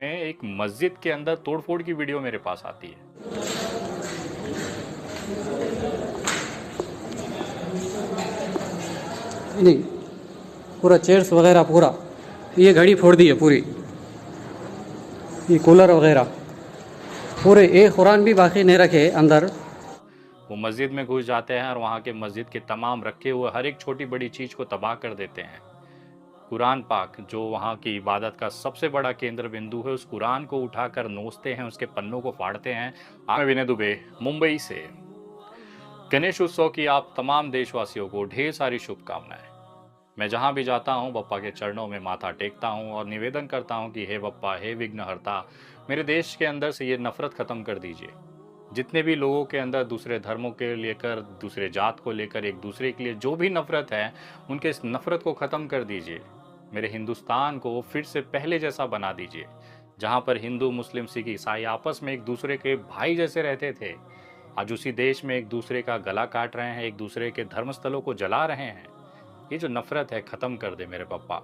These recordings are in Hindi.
में एक मस्जिद के अंदर तोड़फोड़ की वीडियो मेरे पास आती है। नहीं, पूरा चेयर्स वगैरह पूरा, ये घड़ी फोड़ दी है पूरी, ये कूलर वगैरह पूरे, एक कुरान भी बाकी नहीं रखे अंदर। वो मस्जिद में घुस जाते हैं और वहाँ के मस्जिद के तमाम रखे हुए हर एक छोटी बड़ी चीज़ को तबाह कर देते हैं। कुरान पाक जो वहाँ की इबादत का सबसे बड़ा केंद्र बिंदु है, उस कुरान को उठाकर नोचते हैं, उसके पन्नों को फाड़ते हैं। मैं विनय दुबे, मुंबई से। गणेश उत्सव की आप तमाम देशवासियों को ढेर सारी शुभकामनाएं। मैं जहाँ भी जाता हूँ बप्पा के चरणों में माथा टेकता हूँ और निवेदन करता हूँ कि हे बप्पा, हे विघ्नहर्ता, मेरे देश के अंदर से ये नफरत खत्म कर दीजिए। जितने भी लोगों के अंदर दूसरे धर्मों के लेकर, दूसरे जात को लेकर, एक दूसरे के लिए जो भी नफरत है, उनके इस नफरत को ख़त्म कर दीजिए। मेरे हिंदुस्तान को फिर से पहले जैसा बना दीजिए, जहाँ पर हिंदू, मुस्लिम, सिख, ईसाई आपस में एक दूसरे के भाई जैसे रहते थे। आज उसी देश में एक दूसरे का गला काट रहे हैं, एक दूसरे के धर्मस्थलों को जला रहे हैं। ये जो नफरत है, ख़त्म कर दे मेरे पप्पा।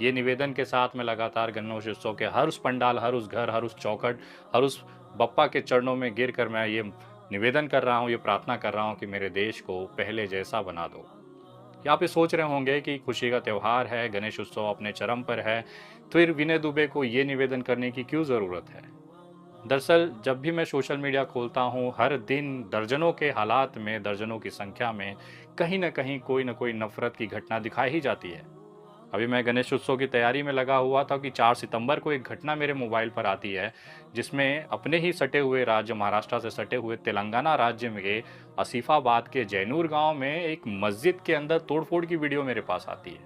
ये निवेदन के साथ मैं लगातार गणेश उत्सव के हर उस पंडाल, हर उस घर, हर उस चौखट, हर उस बप्पा के चरणों में गिर कर मैं ये निवेदन कर रहा हूँ, ये प्रार्थना कर रहा हूँ कि मेरे देश को पहले जैसा बना दो। या आप ये सोच रहे होंगे कि खुशी का त्यौहार है, गणेश उत्सव अपने चरम पर है, फिर विनय दुबे को ये निवेदन करने की क्यों ज़रूरत है। दरअसल जब भी मैं सोशल मीडिया खोलता हूँ, हर दिन दर्जनों के हालात में, दर्जनों की संख्या में कहीं ना कहीं कोई ना कोई नफरत की घटना दिखाई ही जाती है। अभी मैं गणेश उत्सव की तैयारी में लगा हुआ था कि 4 सितंबर को एक घटना मेरे मोबाइल पर आती है, जिसमें अपने ही सटे हुए राज्य महाराष्ट्र से सटे हुए तेलंगाना राज्य में आसिफाबाद के जैनूर गांव में एक मस्जिद के अंदर तोड़फोड़ की वीडियो मेरे पास आती है।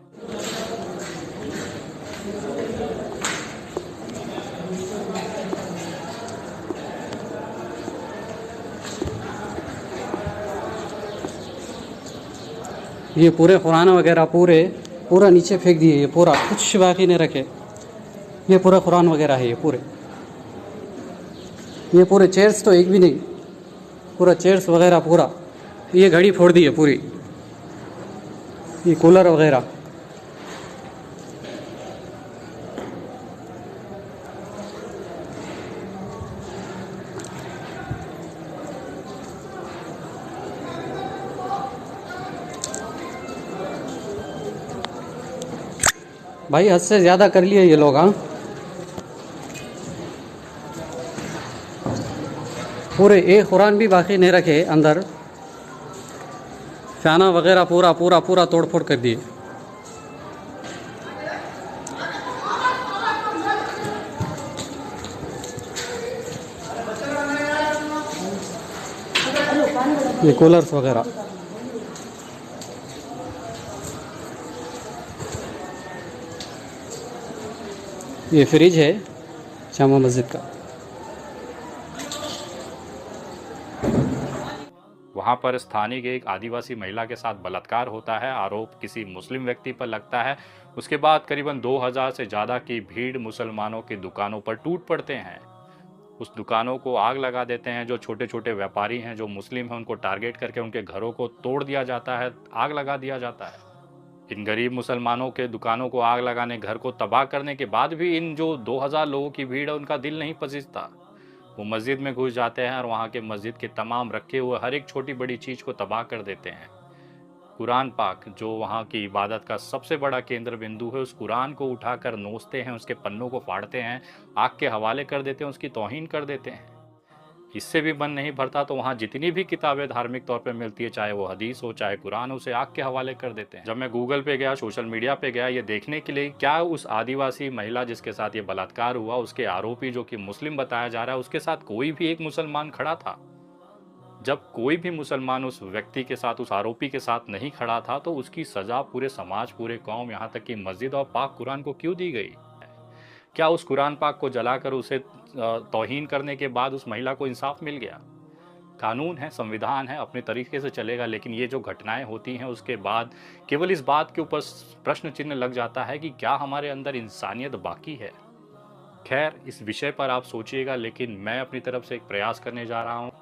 ये पूरे कुरान वगैरह पूरे पूरा नीचे फेंक दिए, ये पूरा कुछ बाकी नहीं रखे। ये पूरा कुरान वगैरह है, ये पूरे चेयर्स तो एक भी नहीं, पूरा चेयर्स वगैरह पूरा, ये घड़ी फोड़ दी है पूरी, ये कूलर वगैरह। भाई हद से ज़्यादा कर लिए ये लोग, हाँ। पूरे एक कुरान भी बाकी नहीं रखे अंदर, फैना वगैरह पूरा पूरा पूरा तोड़ फोड़ कर दिए। ये कूलर्स वगैरह, ये फ्रिज है जामा मस्जिद का। वहां पर स्थानीय एक आदिवासी महिला के साथ बलात्कार होता है, आरोप किसी मुस्लिम व्यक्ति पर लगता है। उसके बाद करीबन 2000 से ज़्यादा की भीड़ मुसलमानों की दुकानों पर टूट पड़ते हैं। उस दुकानों को आग लगा देते हैं। जो छोटे छोटे व्यापारी हैं, जो मुस्लिम हैं, उनको टारगेट करके उनके घरों को तोड़ दिया जाता है, आग लगा दिया जाता है। इन गरीब मुसलमानों के दुकानों को आग लगाने, घर को तबाह करने के बाद भी इन जो 2000 लोगों की भीड़ है, उनका दिल नहीं पसीजता। वो मस्जिद में घुस जाते हैं और वहाँ के मस्जिद के तमाम रखे हुए हर एक छोटी बड़ी चीज़ को तबाह कर देते हैं। कुरान पाक जो वहाँ की इबादत का सबसे बड़ा केंद्र बिंदु है, उस कुरान को उठाकर नोचते हैं, उसके पन्नों को फाड़ते हैं, आग के हवाले कर देते हैं, उसकी तौहीन कर देते हैं। इससे भी मन नहीं भरता तो वहाँ जितनी भी किताबें धार्मिक तौर पे मिलती है, चाहे वो हदीस हो, चाहे कुरान हो, उसे आग के हवाले कर देते हैं। जब मैं गूगल पे गया, सोशल मीडिया पे गया, ये देखने के लिए क्या उस आदिवासी महिला जिसके साथ ये बलात्कार हुआ, उसके आरोपी जो कि मुस्लिम बताया जा रहा है, उसके साथ कोई भी एक मुसलमान खड़ा था। जब कोई भी मुसलमान उस व्यक्ति के साथ, उस आरोपी के साथ नहीं खड़ा था, तो उसकी सजा पूरे समाज, पूरे कौम, यहाँ तक कि मस्जिद और पाक कुरान को क्यों दी गई। क्या उस कुरान पाक को जलाकर उसे तौहीन करने के बाद उस महिला को इंसाफ मिल गया। कानून है, संविधान है, अपने तरीके से चलेगा, लेकिन ये जो घटनाएं होती हैं उसके बाद केवल इस बात के ऊपर प्रश्न चिन्ह लग जाता है कि क्या हमारे अंदर इंसानियत बाकी है। खैर, इस विषय पर आप सोचिएगा, लेकिन मैं अपनी तरफ से एक प्रयास करने जा रहा हूँ।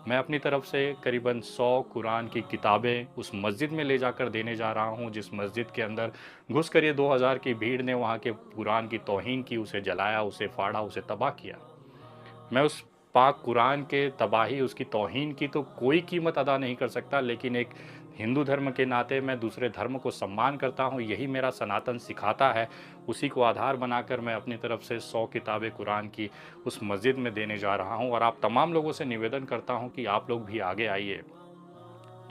मैं अपनी तरफ से करीबन 100 कुरान की किताबें उस मस्जिद में ले जाकर देने जा रहा हूँ, जिस मस्जिद के अंदर घुसकर ये 2000 की भीड़ ने वहाँ के कुरान की तौहीन की, उसे जलाया, उसे फाड़ा, उसे तबाह किया। मैं उस पाक कुरान के तबाही, उसकी तौहीन की तो कोई कीमत अदा नहीं कर सकता, लेकिन एक हिंदू धर्म के नाते मैं दूसरे धर्म को सम्मान करता हूँ, यही मेरा सनातन सिखाता है। उसी को आधार बनाकर मैं अपनी तरफ से 100 किताबें कुरान की उस मस्जिद में देने जा रहा हूँ। और आप तमाम लोगों से निवेदन करता हूँ कि आप लोग भी आगे आइए।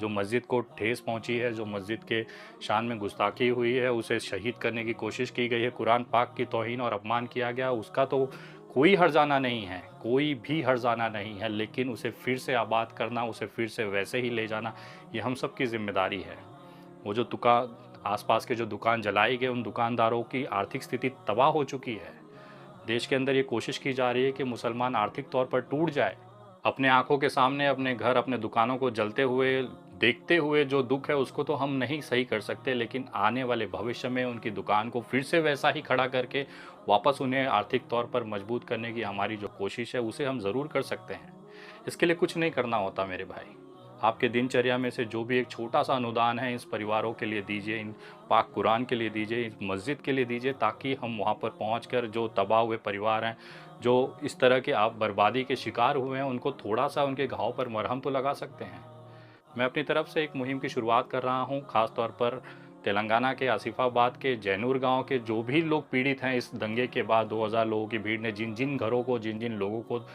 जो मस्जिद को ठेस पहुंची है, जो मस्जिद के शान में गुस्ताखी हुई है, उसे शहीद करने की कोशिश की गई है, कुरान पाक की तौहीन और अपमान किया गया, उसका तो कोई हर्जाना नहीं है, कोई भी हर्जाना नहीं है, लेकिन उसे फिर से आबाद करना, उसे फिर से वैसे ही ले जाना, ये हम सब की जिम्मेदारी है। वो जो दुकान, आसपास के जो दुकान जलाई गए, उन दुकानदारों की आर्थिक स्थिति तबाह हो चुकी है। देश के अंदर ये कोशिश की जा रही है कि मुसलमान आर्थिक तौर पर टूट जाए। अपने आंखों के सामने अपने घर, अपने दुकानों को जलते हुए देखते हुए जो दुख है उसको तो हम नहीं सही कर सकते, लेकिन आने वाले भविष्य में उनकी दुकान को फिर से वैसा ही खड़ा करके वापस उन्हें आर्थिक तौर पर मजबूत करने की हमारी जो कोशिश है उसे हम ज़रूर कर सकते हैं। इसके लिए कुछ नहीं करना होता मेरे भाई। आपके दिनचर्या में से जो भी एक छोटा सा अनुदान है, इस परिवारों के लिए दीजिए, इन पाक कुरान के लिए दीजिए, इस मस्जिद के लिए दीजिए, ताकि हम वहाँ पर पहुँचकर जो तबाह हुए परिवार हैं, जो इस तरह के आप बर्बादी के शिकार हुए हैं, उनको थोड़ा सा उनके घाव पर मरहम तो लगा सकते हैं। मैं अपनी तरफ से एक मुहिम की शुरुआत कर रहा हूँ, ख़ास तौर पर तेलंगाना के आसिफाबाद के जैनूर गांव के जो भी लोग पीड़ित हैं इस दंगे के बाद, 2000 लोगों की भीड़ ने जिन जिन घरों को, जिन जिन लोगों को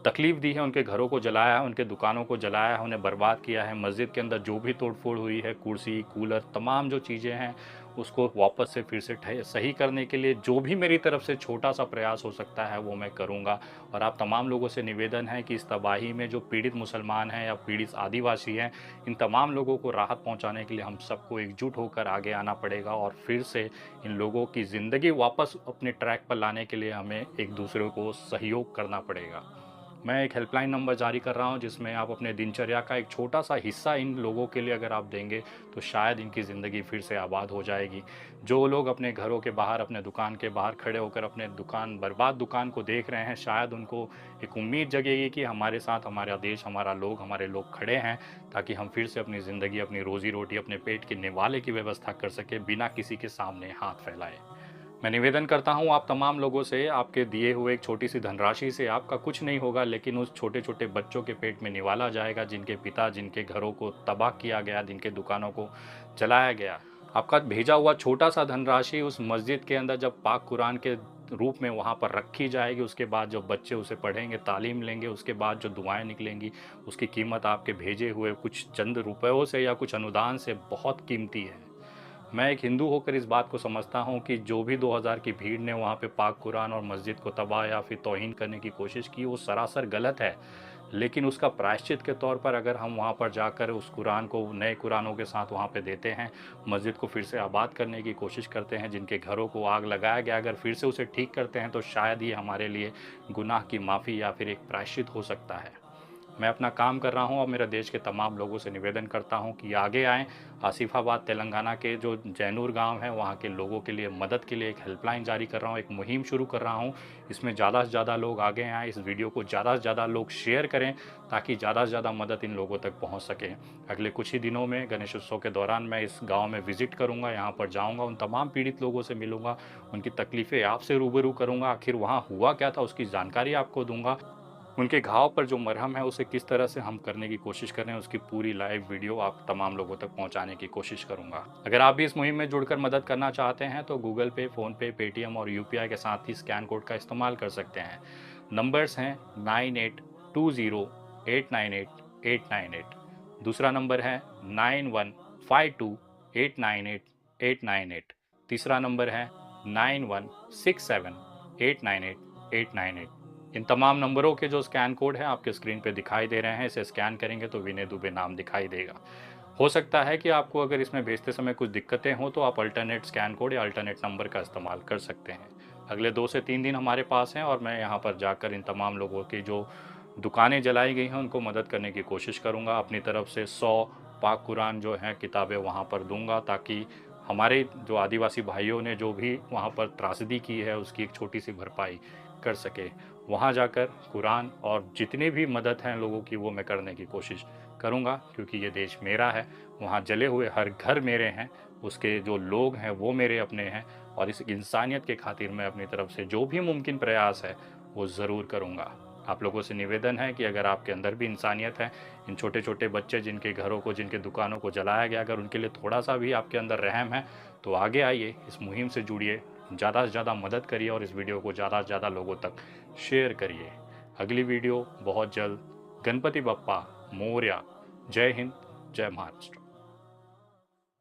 तकलीफ दी है, उनके घरों को जलाया है, उनके दुकानों को जलाया है, उन्हें बर्बाद किया है। मस्जिद के अंदर जो भी तोड़फोड़ हुई है, कुर्सी, कूलर, तमाम जो चीज़ें हैं, उसको वापस से फिर से सही करने के लिए जो भी मेरी तरफ से छोटा सा प्रयास हो सकता है वो मैं करूँगा। और आप तमाम लोगों से निवेदन है कि इस तबाही में जो पीड़ित मुसलमान हैं या पीड़ित आदिवासी हैं, इन तमाम लोगों को राहत पहुँचाने के लिए हम सबको एकजुट होकर आगे आना पड़ेगा, और फिर से इन लोगों की ज़िंदगी वापस अपने ट्रैक पर लाने के लिए हमें एक दूसरे को सहयोग करना पड़ेगा। मैं एक हेल्पलाइन नंबर जारी कर रहा हूं, जिसमें आप अपने दिनचर्या का एक छोटा सा हिस्सा इन लोगों के लिए अगर आप देंगे तो शायद इनकी ज़िंदगी फिर से आबाद हो जाएगी। जो लोग अपने घरों के बाहर, अपने दुकान के बाहर खड़े होकर अपने दुकान, बर्बाद दुकान को देख रहे हैं, शायद उनको एक उम्मीद जगेगी कि हमारे साथ हमारा देश, हमारा लोग, हमारे लोग खड़े हैं, ताकि हम फिर से अपनी ज़िंदगी, अपनी रोज़ी रोटी, अपने पेट के निवाले की व्यवस्था कर सकें बिना किसी के सामने हाथ फैलाए। मैं निवेदन करता हूँ आप तमाम लोगों से, आपके दिए हुए एक छोटी सी धनराशि से आपका कुछ नहीं होगा, लेकिन उस छोटे छोटे बच्चों के पेट में निवाला जाएगा, जिनके पिता, जिनके घरों को तबाह किया गया, जिनके दुकानों को जलाया गया। आपका भेजा हुआ छोटा सा धनराशि उस मस्जिद के अंदर जब पाक कुरान के रूप में वहाँ पर रखी जाएगी, उसके बाद जो बच्चे उसे पढ़ेंगे, तालीम लेंगे, उसके बाद जो दुआएं निकलेंगी, उसकी कीमत आपके भेजे हुए कुछ चंद रुपयों से या कुछ अनुदान से बहुत कीमती है। मैं एक हिंदू होकर इस बात को समझता हूँ कि जो भी 2000 की भीड़ ने वहाँ पे पाक कुरान और मस्जिद को तबाह या फिर तौहीन करने की कोशिश की, वो सरासर गलत है। लेकिन उसका प्रायश्चित के तौर पर अगर हम वहाँ पर जाकर उस कुरान को नए कुरानों के साथ वहाँ पे देते हैं, मस्जिद को फिर से आबाद करने की कोशिश करते हैं, जिनके घरों को आग लगाया गया, अगर फिर से उसे ठीक करते हैं, तो शायद ये हमारे लिए गुनाह की माफ़ी या फिर एक प्रायश्चित हो सकता है। मैं अपना काम कर रहा हूँ और मेरे देश के तमाम लोगों से निवेदन करता हूँ कि आगे आएँ। आसिफाबाद तेलंगाना के जो जैनूर गांव है, वहाँ के लोगों के लिए मदद के लिए एक हेल्पलाइन जारी कर रहा हूँ, एक मुहिम शुरू कर रहा हूँ। इसमें ज़्यादा से ज़्यादा लोग आगे आएँ, इस वीडियो को ज़्यादा से ज़्यादा लोग शेयर करें, ताकि ज़्यादा से ज़्यादा मदद इन लोगों तक पहुँच सके। अगले कुछ ही दिनों में गणेश उत्सव के दौरान मैं इस गाँव में विजिट करूँगा, यहाँ पर जाऊँगा, उन तमाम पीड़ित लोगों से मिलूँगा, उनकी तकलीफ़ें आपसे रूबरू करूँगा, आखिर वहाँ हुआ क्या था उसकी जानकारी आपको दूँगा। उनके घाव पर जो मरहम है उसे किस तरह से हम करने की कोशिश कर रहे हैं, उसकी पूरी लाइव वीडियो आप तमाम लोगों तक पहुंचाने की कोशिश करूंगा। अगर आप भी इस मुहिम में जुड़कर मदद करना चाहते हैं तो गूगल पे, फ़ोनपे, पेटीएम और यूपीआई के साथ ही स्कैन कोड का इस्तेमाल कर सकते हैं। नंबर्स हैं 9820898898। दूसरा नंबर है 9152898898। तीसरा नंबर है 9167898898। इन तमाम नंबरों के जो स्कैन कोड है आपके स्क्रीन पे दिखाई दे रहे हैं, इसे स्कैन करेंगे तो विनय दुबे नाम दिखाई देगा। हो सकता है कि आपको अगर इसमें भेजते समय कुछ दिक्कतें हों तो आप अल्टरनेट स्कैन कोड या अल्टरनेट नंबर का इस्तेमाल कर सकते हैं। अगले 2 से 3 दिन हमारे पास हैं और मैं यहाँ पर जाकर इन तमाम लोगों की जो दुकानें जलाई गई हैं उनको मदद करने की कोशिश करूँगा। अपनी तरफ से 100 पाक कुरान जो हैं किताबें वहाँ पर दूँगा, ताकि हमारे जो आदिवासी भाइयों ने जो भी वहाँ पर त्रासदी की है उसकी एक छोटी सी भरपाई कर सके। वहाँ जाकर कुरान और जितनी भी मदद हैं लोगों की वो मैं करने की कोशिश करूँगा, क्योंकि ये देश मेरा है। वहाँ जले हुए हर घर मेरे हैं, उसके जो लोग हैं वो मेरे अपने हैं, और इस इंसानियत के खातिर मैं अपनी तरफ से जो भी मुमकिन प्रयास है वो ज़रूर करूँगा। आप लोगों से निवेदन है कि अगर आपके अंदर भी इंसानियत है, इन छोटे छोटे बच्चे जिनके घरों को, जिनके दुकानों को जलाया गया, अगर उनके लिए थोड़ा सा भी आपके अंदर रहम है तो आगे आइए, इस मुहिम से जुड़िए, ज़्यादा से ज़्यादा मदद करिए और इस वीडियो को ज़्यादा से ज़्यादा लोगों तक शेयर करिए। अगली वीडियो बहुत जल्द। गणपति बप्पा मोरया। जय हिंद, जय महाराष्ट्र।